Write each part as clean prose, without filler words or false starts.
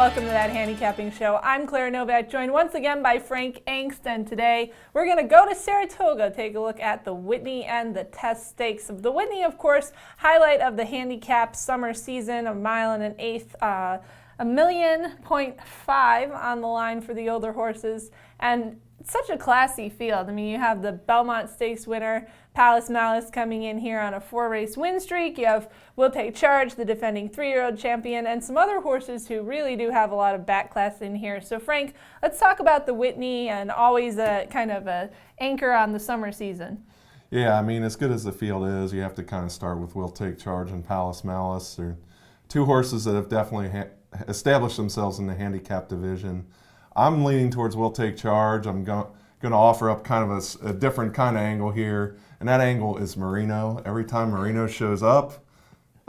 Welcome to That Handicapping Show. I'm Claire Novak, joined once again by Frank Angst, and today we're going to go to Saratoga, take a look at the Whitney and the Test Stakes. The Whitney, of course, highlight of the handicap summer season, a mile and an eighth, $1.5 million on the line for the older horses, and such a classy field. I mean, you have the Belmont Stakes winner, Palace Malice, coming in here on a 4-race win streak. You have Will Take Charge, the defending 3-year-old champion, and some other horses who really do have a lot of back class in here. So, Frank, let's talk about the Whitney, and always a kind of a anchor on the summer season. Yeah, I mean, as good as the field is, you have to kind of start with Will Take Charge and Palace Malice. They're two horses that have definitely established themselves in the handicap division. I'm leaning towards Will Take Charge. I'm going to offer up kind of a different kind of angle here, and that angle is Marino. Every time Marino shows up,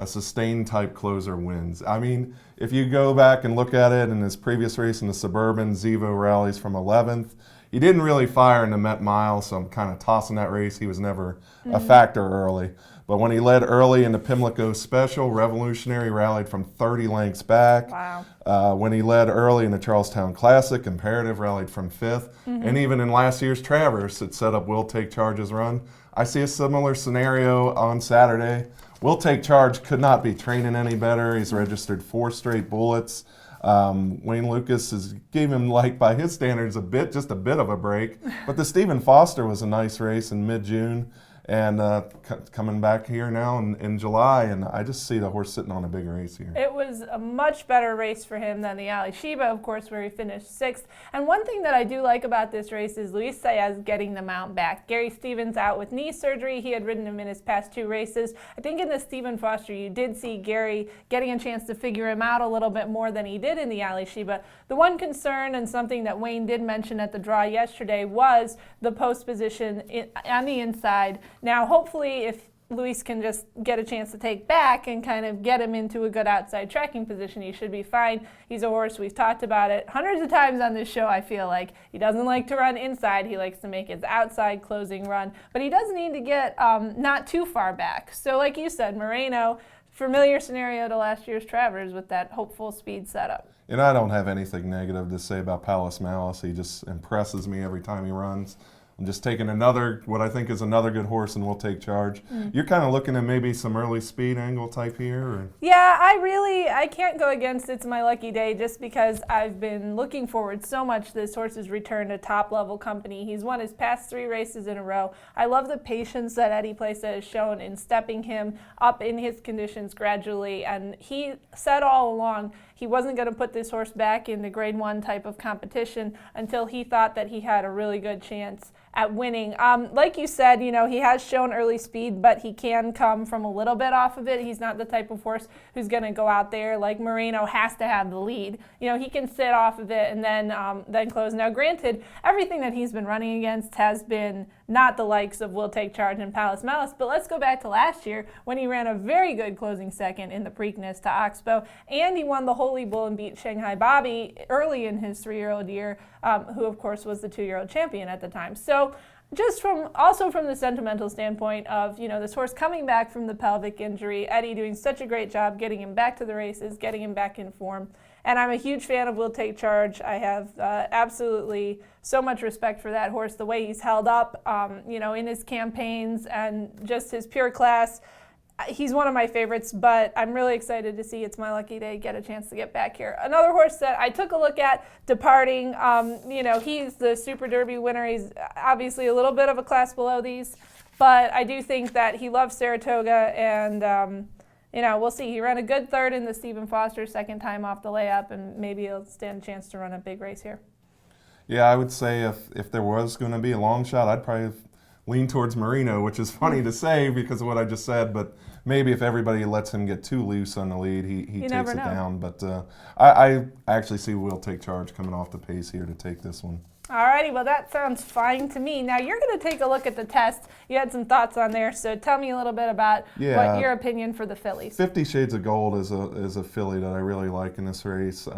a sustained type closer wins. I mean, if you go back and look at it in his previous race in the Suburban, Zevo rallies from 11th. He didn't really fire in the Met Mile, so I'm kind of tossing that race. He was never a factor early. But when he led early in the Pimlico Special, Revolutionary rallied from 30 lengths back. Wow. When he led early in the Charlestown Classic, Imperative rallied from 5th. And even in last year's Traverse, it set up Will Take Charge's run. I see a similar scenario on Saturday. Will Take Charge could not be training any better. He's registered 4 straight bullets. Wayne Lucas gave him, like, by his standards, just a bit of a break. But the Stephen Foster was a nice race in mid-June, and coming back here now in July, and I just see the horse sitting on a big race here. It was a much better race for him than the Ali Sheba, of course, where he finished 6th. And one thing that I do like about this race is Luis Saez getting the mount back. Gary Stevens out with knee surgery. He had ridden him in his past 2 races. I think in the Stephen Foster, you did see Gary getting a chance to figure him out a little bit more than he did in the Ali Sheba. The one concern, and something that Wayne did mention at the draw yesterday, was the post position on the inside. Now, hopefully, if Luis can just get a chance to take back and kind of get him into a good outside tracking position, he should be fine. He's a horse, we've talked about it hundreds of times on this show, I feel like. He doesn't like to run inside. He likes to make his outside closing run. But he does need to get not too far back. So like you said, Moreno, familiar scenario to last year's Travers with that hopeful speed setup. And I don't have anything negative to say about Palace Malice. He just impresses me every time he runs. I'm just taking what I think is another good horse, and Will Take Charge. You're kind of looking at maybe some early speed angle type here? Or? Yeah, I can't go against It's My Lucky Day just because I've been looking forward so much to this horse's return to top-level company. He's won his past 3 races in a row. I love the patience that Eddie Place has shown in stepping him up in his conditions gradually, and he said all along he wasn't going to put this horse back in the Grade 1 type of competition until he thought that he had a really good chance at winning. Like you said, he has shown early speed, but he can come from a little bit off of it. He's not the type of horse who's going to go out there like Moreno has to have the lead. He can sit off of it and then close. Now, granted, everything that he's been running against has been not the likes of Will Take Charge and Palace Malice, but let's go back to last year when he ran a very good closing second in the Preakness to Oxbow, and he won the Holy Bull and beat Shanghai Bobby early in his 3-year-old year, who of course was the 2-year-old champion at the time. So just from the sentimental standpoint of, this horse coming back from the pelvic injury, Eddie doing such a great job getting him back to the races, getting him back in form. And I'm a huge fan of Will Take Charge. I have absolutely so much respect for that horse, the way he's held up, in his campaigns and just his pure class. He's one of my favorites, but I'm really excited to see It's My Lucky Day get a chance to get back here. Another horse that I took a look at departing, he's the Super Derby winner. He's obviously a little bit of a class below these, but I do think that he loves Saratoga, and we'll see. He ran a good 3rd in the Stephen Foster, 2nd time off the layup, and maybe he'll stand a chance to run a big race here. Yeah, I would say if there was going to be a long shot, I'd probably lean towards Marino, which is funny to say because of what I just said, but maybe if everybody lets him get too loose on the lead, he takes it down. But I actually see Will Take Charge coming off the pace here to take this one. Alrighty, well that sounds fine to me. Now you're going to take a look at the test. You had some thoughts on there, so tell me a little bit about what your opinion for the fillies. 50 Shades of Gold is a filly that I really like in this race.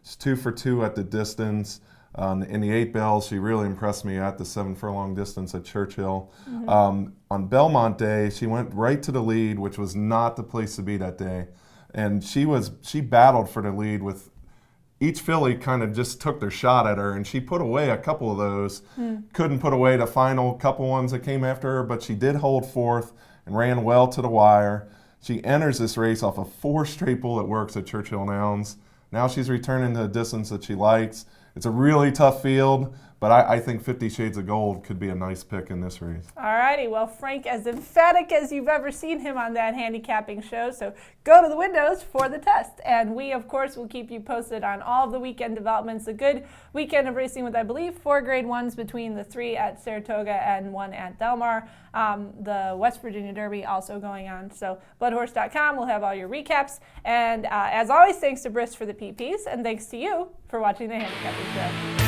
It's 2 for 2 at the distance. In the 8 bells, she really impressed me at the 7 furlong distance at Churchill. On Belmont Day, she went right to the lead, which was not the place to be that day. And she battled for the lead with each filly kind of just took their shot at her, and she put away a couple of those. Couldn't put away the final couple ones that came after her, but she did hold fourth and ran well to the wire. She enters this race off of 4 straight bullet works at Churchill Downs. Now she's returning to a distance that she likes. It's a really tough field, but I think 50 Shades of Gold could be a nice pick in this race. All righty, well, Frank, as emphatic as you've ever seen him on that handicapping show, so go to the windows for the test. And we, of course, will keep you posted on all of the weekend developments. A good weekend of racing with, I believe, 4 Grade 1s between the 3 at Saratoga and 1 at Del Mar. The West Virginia Derby also going on. So bloodhorse.com will have all your recaps. And as always, thanks to Briss for the PPs, and thanks to you for watching the Handicapping Show.